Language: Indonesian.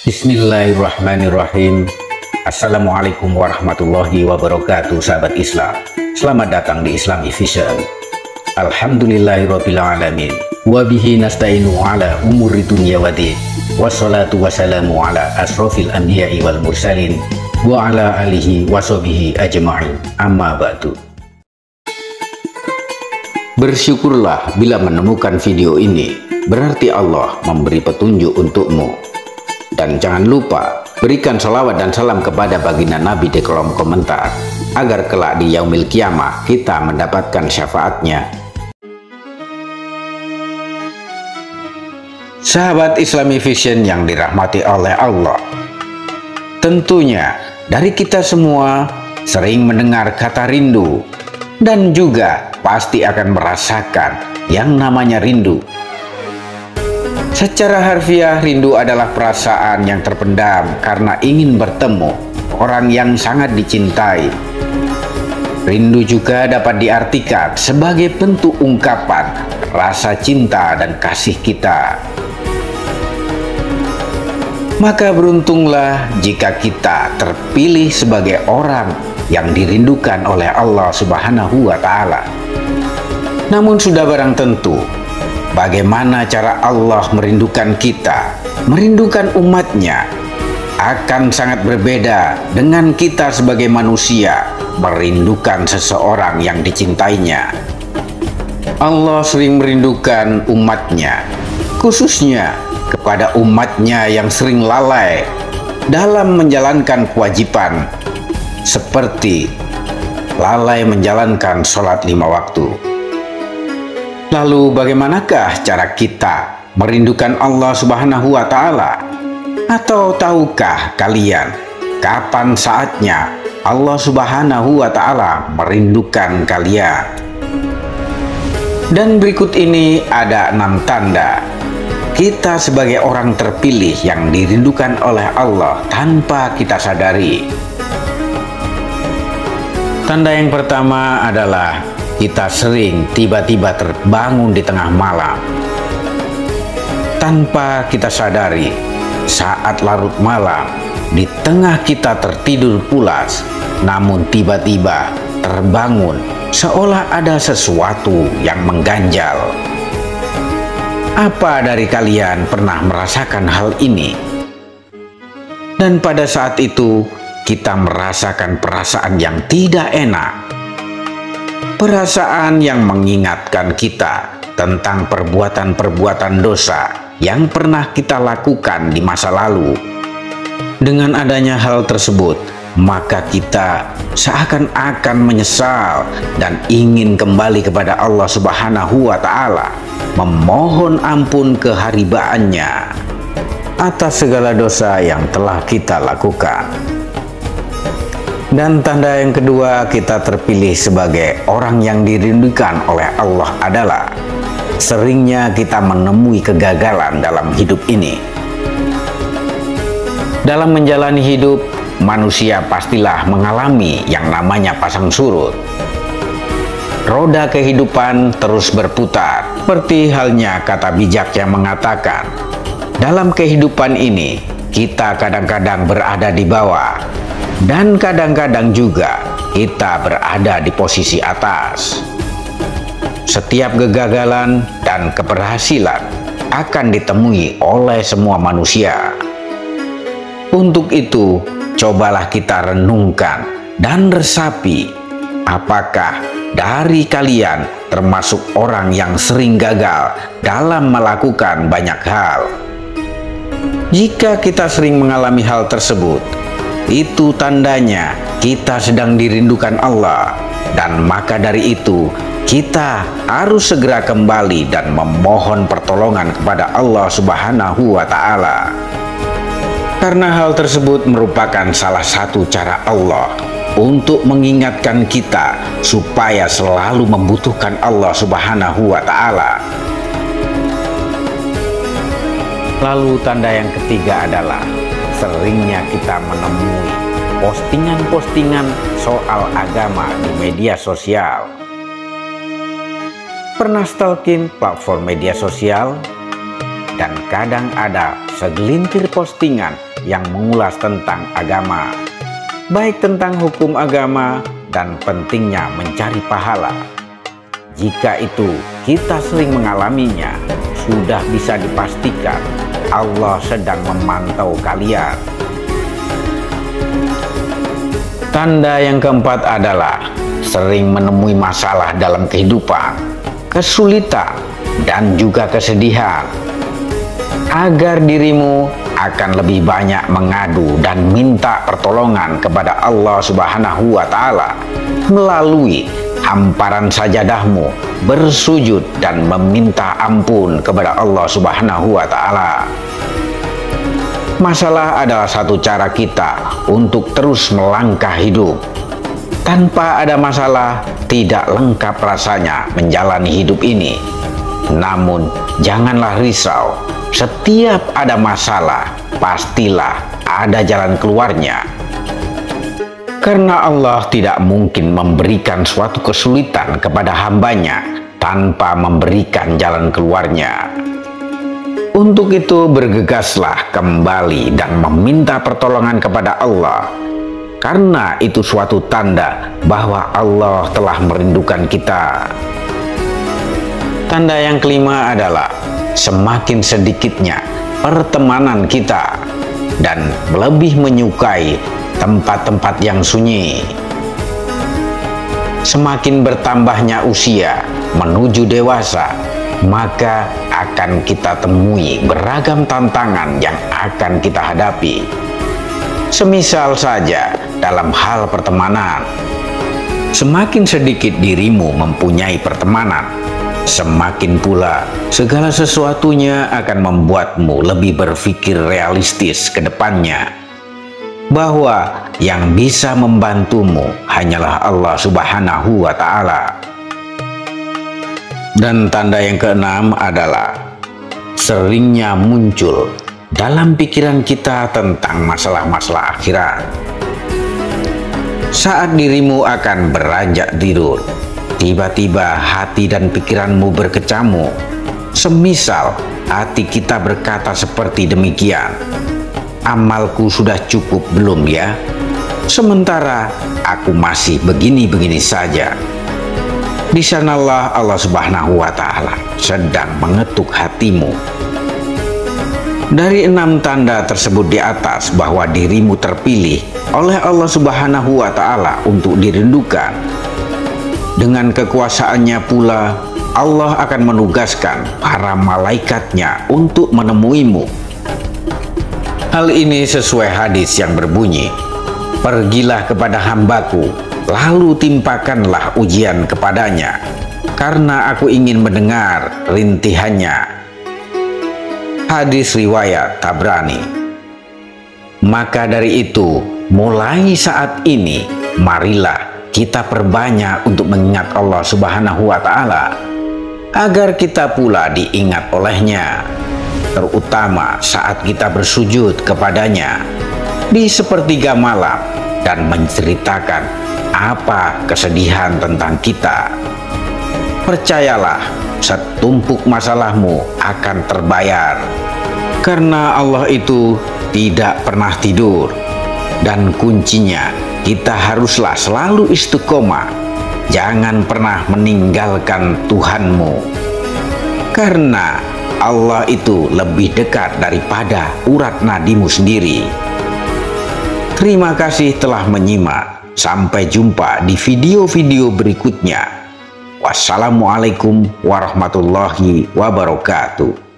Bismillahirrahmanirrahim. Assalamualaikum warahmatullahi wabarakatuh, sahabat Islam. Selamat datang di Islamic Vision. Alhamdulillahirabbil alamin. Wa bihi nasta'inu ala umuri dunya waddin. Wassalatu wassalamu ala asrofil anbiya'i wal mursalin wa ala alihi washabihi ajma'in. Amma ba'du. Bersyukurlah bila menemukan video ini, berarti Allah memberi petunjuk untukmu. Dan jangan lupa berikan salawat dan salam kepada baginda Nabi di kolom komentar, agar kelak di yaumil kiamah kita mendapatkan syafaatnya. Sahabat Islamic Vision yang dirahmati oleh Allah, tentunya dari kita semua sering mendengar kata rindu, dan juga pasti akan merasakan yang namanya rindu. Secara harfiah, rindu adalah perasaan yang terpendam karena ingin bertemu orang yang sangat dicintai. Rindu juga dapat diartikan sebagai bentuk ungkapan rasa cinta dan kasih kita. Maka beruntunglah jika kita terpilih sebagai orang yang dirindukan oleh Allah Subhanahu wa Ta'ala. Namun sudah barang tentu, bagaimana cara Allah merindukan kita, merindukan umatnya, akan sangat berbeda dengan kita sebagai manusia merindukan seseorang yang dicintainya. Allah sering merindukan umatnya, khususnya kepada umatnya yang sering lalai dalam menjalankan kewajiban, seperti lalai menjalankan sholat 5 waktu. Lalu bagaimanakah cara kita merindukan Allah Subhanahu wa Ta'ala? Atau tahukah kalian kapan saatnya Allah Subhanahu wa Ta'ala merindukan kalian? Dan berikut ini ada 6 tanda kita sebagai orang terpilih yang dirindukan oleh Allah tanpa kita sadari. Tanda yang pertama adalah kita sering tiba-tiba terbangun di tengah malam tanpa kita sadari. Saat larut malam, di tengah kita tertidur pulas, namun tiba-tiba terbangun seolah ada sesuatu yang mengganjal. Apa dari kalian pernah merasakan hal ini? Dan pada saat itu kita merasakan perasaan yang tidak enak. Perasaan yang mengingatkan kita tentang perbuatan-perbuatan dosa yang pernah kita lakukan di masa lalu. Dengan adanya hal tersebut, maka kita seakan-akan menyesal dan ingin kembali kepada Allah Subhanahu wa Ta'ala, memohon ampun keharibaannya atas segala dosa yang telah kita lakukan. Dan tanda yang kedua kita terpilih sebagai orang yang dirindukan oleh Allah adalah seringnya kita menemui kegagalan dalam hidup ini. Dalam menjalani hidup, manusia pastilah mengalami yang namanya pasang surut. Roda kehidupan terus berputar, seperti halnya kata bijak yang mengatakan, dalam kehidupan ini kita kadang-kadang berada di bawah, dan kadang-kadang juga kita berada di posisi atas. Setiap kegagalan dan keberhasilan akan ditemui oleh semua manusia. Untuk itu, cobalah kita renungkan dan resapi, apakah dari kalian termasuk orang yang sering gagal dalam melakukan banyak hal? Jika kita sering mengalami hal tersebut, itu tandanya kita sedang dirindukan Allah, dan maka dari itu kita harus segera kembali dan memohon pertolongan kepada Allah Subhanahu wa Ta'ala. Karena hal tersebut merupakan salah satu cara Allah untuk mengingatkan kita supaya selalu membutuhkan Allah Subhanahu wa Ta'ala. Lalu tanda yang ketiga adalah seringnya kita menemui postingan-postingan soal agama di media sosial. Pernah stalking platform media sosial? dan kadang ada segelintir postingan yang mengulas tentang agama, baik tentang hukum agama dan pentingnya mencari pahala. Jika itu kita sering mengalaminya, sudah bisa dipastikan Allah sedang memantau kalian. Tanda yang keempat adalah sering menemui masalah dalam kehidupan, kesulitan, dan juga kesedihan. Agar dirimu akan lebih banyak mengadu dan minta pertolongan kepada Allah Subhanahu wa Ta'ala melalui hamparan sajadahmu, bersujud dan meminta ampun kepada Allah Subhanahu wa Ta'ala. Masalah adalah satu cara kita untuk terus melangkah hidup. Tanpa ada masalah, tidak lengkap rasanya menjalani hidup ini. Namun, janganlah risau. Setiap ada masalah, pastilah ada jalan keluarnya. Karena Allah tidak mungkin memberikan suatu kesulitan kepada hambanya tanpa memberikan jalan keluarnya. Untuk itu bergegaslah kembali dan meminta pertolongan kepada Allah. Karena itu suatu tanda bahwa Allah telah merindukan kita. Tanda yang kelima adalah semakin sedikitnya pertemanan kita dan lebih menyukai tempat-tempat yang sunyi. Semakin bertambahnya usia menuju dewasa, maka akan kita temui beragam tantangan yang akan kita hadapi. Semisal saja dalam hal pertemanan, semakin sedikit dirimu mempunyai pertemanan, semakin pula segala sesuatunya akan membuatmu lebih berpikir realistis ke depannya, bahwa yang bisa membantumu hanyalah Allah Subhanahu wa Ta'ala. Dan tanda yang keenam adalah seringnya muncul dalam pikiran kita tentang masalah-masalah akhirat. Saat dirimu akan beranjak tidur, tiba-tiba hati dan pikiranmu berkecamuk. Semisal hati kita berkata seperti demikian, amalku sudah cukup belum ya? Sementara aku masih begini-begini saja. Di sanalah Allah Subhanahu wa Ta'ala sedang mengetuk hatimu. Dari 6 tanda tersebut di atas bahwa dirimu terpilih oleh Allah Subhanahu wa Ta'ala untuk dirindukan, dengan kekuasaannya pula Allah akan menugaskan para malaikatnya untuk menemuimu. Hal ini sesuai hadis yang berbunyi, "Pergilah kepada hambaku, lalu timpakanlah ujian kepadanya, karena aku ingin mendengar rintihannya." Hadis riwayat Tabrani. Maka dari itu, mulai saat ini, marilah kita perbanyak untuk mengingat Allah Subhanahu wa Ta'ala, agar kita pula diingat olehnya, terutama saat kita bersujud kepadanya di sepertiga malam dan menceritakan apa kesedihan tentang kita. Percayalah, setumpuk masalahmu akan terbayar, karena Allah itu tidak pernah tidur. Dan kuncinya, kita haruslah selalu istiqomah, jangan pernah meninggalkan Tuhanmu, karena Allah itu lebih dekat daripada urat nadimu sendiri. Terima kasih telah menyimak. Sampai jumpa di video-video berikutnya. Wassalamualaikum warahmatullahi wabarakatuh.